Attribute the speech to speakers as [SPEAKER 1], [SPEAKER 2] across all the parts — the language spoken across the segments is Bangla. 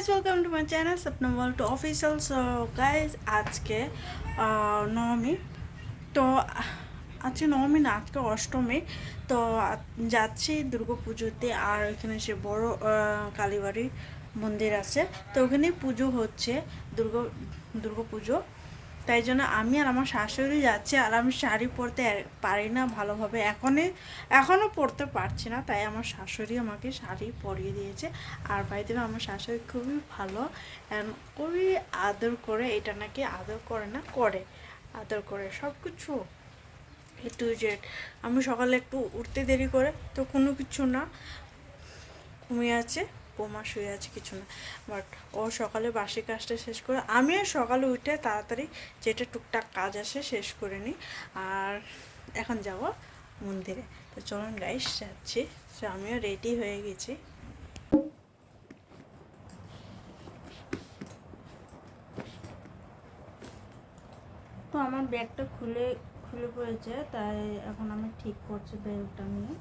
[SPEAKER 1] guys, welcome to my channel Sapna World to Official. So guys, আজকে নবমী তো আজকে নবমী না, আজকে অষ্টমী। তো যাচ্ছি দুর্গা পুজোতে, আর এখানে সে বড় কালীবাড়ি মন্দির আছে, তো ওখানে পুজো হচ্ছে, দুর্গা দুর্গা পুজো। তাই জন্য আমি আর আমার শাশুড়ি যাচ্ছি, আর আমি শাড়ি পরতে পারি না ভালোভাবে, এখনও পরতে পারছি না, তাই আমার শাশুড়ি আমাকে শাড়ি পরিয়ে দিয়েছে। আর বাড়িতে আমার শাশুড়ি খুবই ভালো, খুবই আদর করে, এটা নাকি আদর করে না, করে আদর করে সব কিছু এ টু জেড। আমি সকালে একটু উঠতে দেরি করে, তো কোনো কিছু না, ঘুমিয়ে আছে, বোমা শুয়ে আছে, কিছু না। বাট ও সকালে বাসি কাজটা শেষ করে, আমিও সকালে উঠে তাড়াতাড়ি যেটা টুকটাক কাজ আসে শেষ করে নিই। আর এখন যাব মন্দিরে, তো চলুন গাইস যাচ্ছি। তো আমিও রেডি হয়ে গেছি। তো আমার ব্যাগটা খুলে খুলে পড়েছে, তাই এখন আমি ঠিক করছি ব্যাগটা নিয়ে।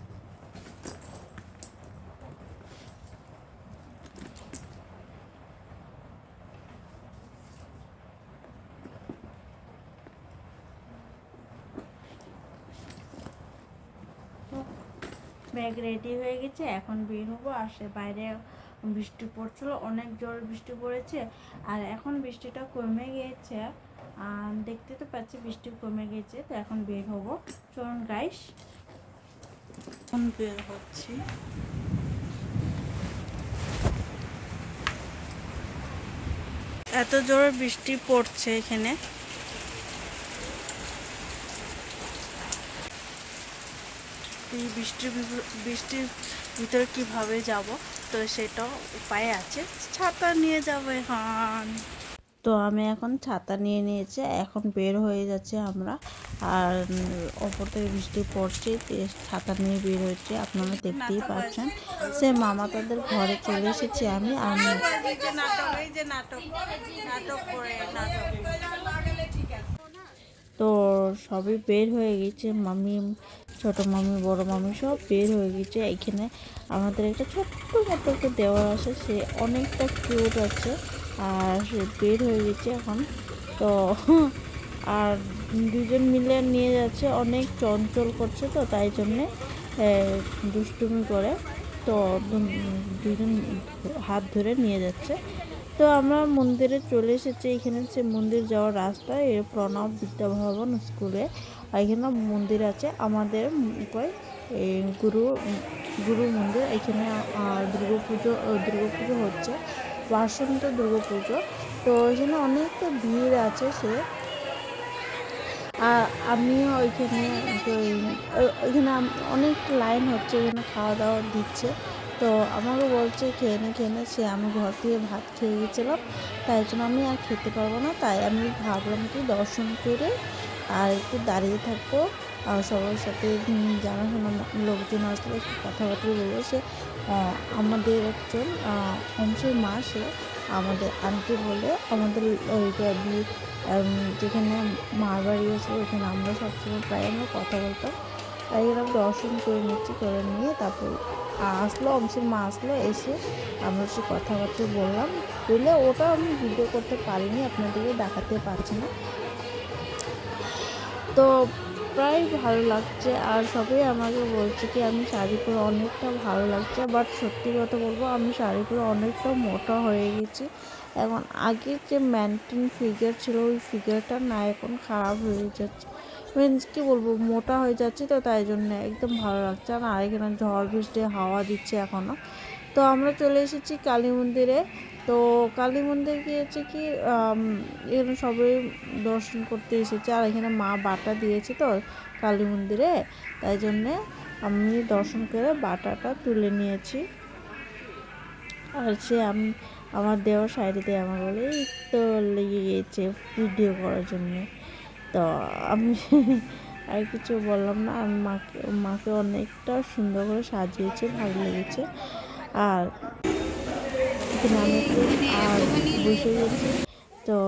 [SPEAKER 1] ব্যাগ রেডি হয়ে গেছে, এখন বের হবো। আর সে বাইরে বৃষ্টি পড়ছিল, অনেক জোর বৃষ্টি পড়েছে, আর এখন বৃষ্টিটা কমে গিয়েছে। দেখতে তো পাচ্ছি বৃষ্টি কমে গেছে, তো এখন বের হবো। চলুন গাইস, এখন বের হচ্ছি। এত জোরে বৃষ্টি পড়ছে এখানে, এই বৃষ্টির ভিতরে কিভাবে যাব, তো সেটাও উপায় আছে, ছাতা নিয়ে যাবো এখন। তো আমি এখন ছাতা নিয়ে নিয়েছি, এখন বের হয়ে যাচ্ছে আমরা। আর ওপর থেকে বৃষ্টি পড়ছে, ছাতা নিয়ে বের হচ্ছে, আপনারা দেখতেই পাচ্ছেন। সে মামা তাদের ঘরে চলে এসেছি আমি। তো সবই বের হয়ে গেছে, মামি, ছোট মামি, বড় মামি সব বের হয়ে গেছে। এখানে আমাদের একটা ছোট্ট মতো একটা দেওয়ার আছে, সে অনেকটা কিউট আছে, আর সে বের হয়ে গেছে এখন। তো আর দুজন মিলে নিয়ে যাচ্ছে, অনেক চঞ্চল করছে, তো তাই জন্যে দুষ্টুমি করে, তো দুজন হাত ধরে নিয়ে যাচ্ছে। তো আমরা মন্দিরে চলে এসেছি। এখানে হচ্ছে মন্দির যাওয়ার রাস্তা, এর প্রণব বিদ্যাভবন স্কুলে এখানে মন্দির আছে আমাদের গুরু গুরু মন্দির। এখানে দুর্গাপুজো হচ্ছে, বাসন্ত দুর্গাপুজো। তো এখানে অনেকটা ভিড় আছে, আর আমিও ওইখানে অনেক লাইন হচ্ছে, এখানে খাওয়া দাওয়া দিচ্ছে। তো আমাকে বলছে খেয়ে নে, সে আমি ঘর থেকে ভাত খেয়ে গেছিলাম, তাই জন্য আমি আর খেতে পারবো না, তাই আমি ভাবলাম কি দর্শন করে আর একটু দাঁড়িয়ে থাকবো, আর সবার সাথে জানাশোনা লোকজন আসলে একটু কথাবার্তা বলবো। সে আমাদের একজন অংশের মা, সে আমাদের আন্টি বলে, আমাদের ওইটা যেখানে মার বাড়ি আছে ওইখানে আমরা সবসময় প্রায় আমরা কথা বলতাম, তাই এরকম দর্শন করে নিচ্ছি, করে নিয়ে তারপর আসলো অংশের মা, আসলো, এসে আমরা সে কথাবার্তা বললাম, বলে ওটা আমি ভিডিও করতে পারিনি, আপনাদেরকে দেখাতে পারছি না। তো প্রায় ভালো লাগছে, আর সবাই আমাকে বলছে কি আমি শাড়ি পরে অনেকটা ভালো লাগছে, বাট সত্যি কথা বলবো আমি শাড়ি পরে অনেকটা মোটা হয়ে গেছি। এখন আগের যে মেনটেন ফিগার ছিল ওই ফিগারটা না, এখন খারাপ হয়ে যাচ্ছে, মিনস কী বলবো, মোটা হয়ে যাচ্ছে, তো তাই জন্য একদম ভালো লাগছে না। আর এখানে ঝড় বৃষ্টি হাওয়া দিচ্ছে এখনও। তো আমরা চলে এসেছি কালী মন্দিরে। তো কালী মন্দির গিয়েছে কি এখানে সবাই দর্শন করতে এসেছে, আর এখানে মা বাটা দিয়েছে তো কালী মন্দিরে, তাই জন্যে আমি দর্শন করে বাটাটা তুলে নিয়েছি। আর সে আমার দেওয়ার সাইডে আমার বলে তো লেগে গিয়েছে ভিডিও করার জন্য। তো আমি আর কিছু বললাম না, আমি মাকে অনেকটা সুন্দর করে সাজিয়েছে, ভালো লেগেছে। আর এখানে আমি একটু আর বসে গেছি, তো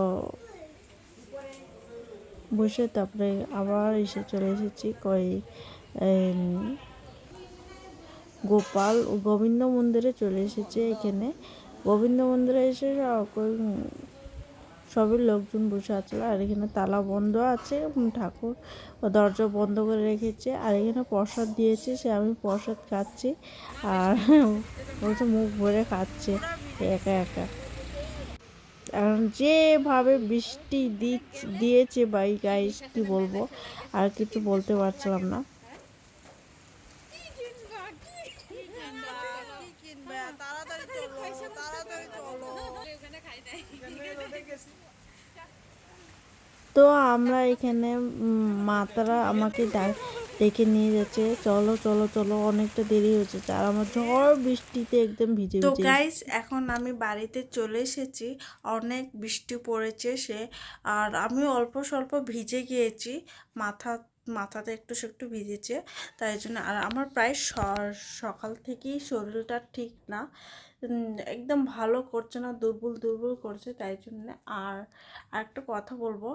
[SPEAKER 1] বসে তারপরে আবার চলে এসেছি গোবিন্দ মন্দিরে চলে এসেছি এখানে। গোবিন্দ মন্দিরে এসে সবই লোকজন বসে আছে, আর এখানে তালা বন্ধ আছে, ঠাকুর দরজা বন্ধ করে রেখেছে। আর এখানে প্রসাদ দিয়েছে, সে আমি প্রসাদ খাচ্ছি, আর বলছে মুখ ভরে খাচ্ছে একা একা। কারণ যেভাবে বৃষ্টি দিয়েছে ভাই গাইস, কি বলবো, আর কিছু বলতে পারছিলাম না। তো আমরা এখানে মাতারা আমাকে ডেকে নিয়ে যাচ্ছে, চলো চলো চলো, অনেকটা দেরি হয়েছে। আর আমার ঝড় বৃষ্টিতে একদম ভিজে ভিজে। তো গাইস, এখন আমি বাড়িতে চলে এসেছি, অনেক বৃষ্টি পড়েছে সে, আর আমি অল্প স্বল্প ভিজে গিয়েছি, মাথাতে একটু একটু ভিজেছে, তাই জন্য। আর আমার প্রায় সকাল থেকেই শরীরটা ঠিক না, একদম ভালো করছে না, দুর্বল দুর্বল করছে, তাই জন্য। আর একটা কথা বলবো,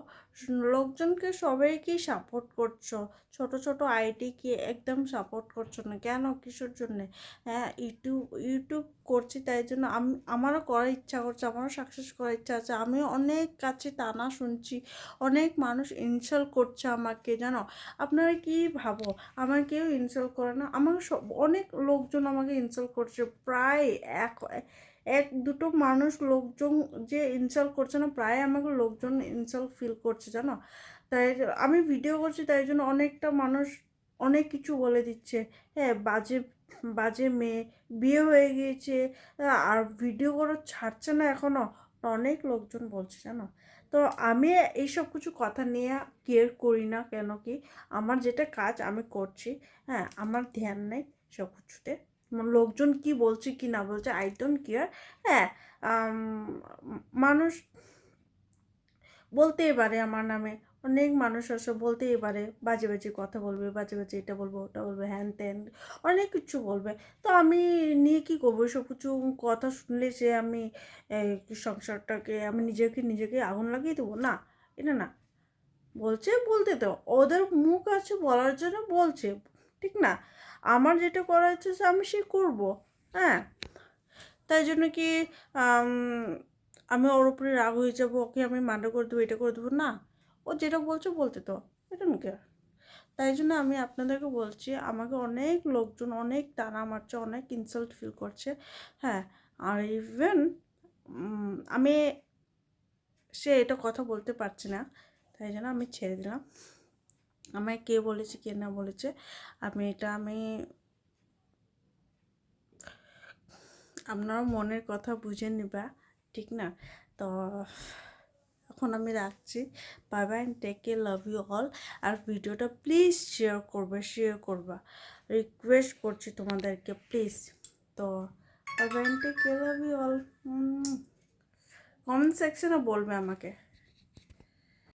[SPEAKER 1] লোকজনকে সবাইকেই সাপোর্ট করছো, ছোট ছোট আইডিকে একদম সাপোর্ট করছো না কেন, কিসের জন্যে? হ্যাঁ, ইউটিউব করছি, তাই জন্য আমারও করার ইচ্ছা করছে, আমারও সাকসেস করার ইচ্ছা আছে। আমিও অনেক কাছে টানা শুনছি, অনেক মানুষ ইনসাল্ট করছে আমাকে, জানো? আপনারা কি ভাবো, আমার কেউ ইনসাল্ট করে না? আমাকে অনেক লোকজন আমাকে ইনসাল্ট করছে, প্রায় এক দুটো মানুষ লোকজন যে ইনসাল্ট করছে না, প্রায় আমাকে লোকজন ইনসাল্ট ফিল করছে, জানো? তাই আমি ভিডিও করছি, তাই জন্য অনেকটা মানুষ অনেক কিছু বলে দিচ্ছে। হ্যাঁ, বাজে বাজে মেয়ে, বিয়ে হয়ে গিয়েছে, আর ভিডিও করে ছাড়ছে না এখনও, অনেক লোকজন বলছে, জানো? তো আমি এইসব কিছু কথা নিয়ে কেয়ার করি না, কেন কি আমার যেটা কাজ আমি করছি। হ্যাঁ, আমার ধ্যান নেই সব কিছুতে, লোকজন কি বলছে কি না বলছে, আই ডোন্ট কেয়ার। হ্যাঁ, মানুষ বলতেই পারে আমার নামে, অনেক মানুষ আছে বলতেই পারে, বাজে বাজে কথা বলবে, বাজে বাজে এটা বলবে ওটা বলবে, হ্যান ত্যান অনেক কিছু বলবে। তো আমি নিয়ে কী করবো, সব কিছু কথা শুনলে যে আমি সংসারটাকে আমি নিজেকে আগুন লাগিয়ে দেবো? না, এটা না। বলছে বলতে তো, ওদের মুখ আছে বলার জন্য বলছে, ঠিক না? আমার যেটা করা হচ্ছে আমি সে করবো। হ্যাঁ, তাই জন্য কি আমি ওর উপরে রাগ হয়ে যাবো, ওকে আমি মার্ডার করে দেবো, এটা করে দেবো? না, ও যেটা বলছে বলতে তো, এটা নাকি। তাই জন্য আমি আপনাদেরকে বলছি, আমাকে অনেক লোকজন অনেক টানা মারছে, অনেক ইনসাল্ট ফিল করছে। হ্যাঁ, আর ইভেন আমি সে এটা কথা বলতে পারছি না, তাই জন্য আমি ছেড়ে দিলাম। আমায় কে বলেছে কে না বলেছে আমি আপনারা মনের কথা বুঝে নিবা, ঠিক না? তো এখন আমি রাখছি, bye bye, take care, love you all. আর ভিডিওটা প্লিজ শেয়ার করবা, রিকোয়েস্ট করছি তোমাদেরকে, প্লিজ। তো bye bye, take care, love you all. Comment সেকশনে বলবে আমাকে।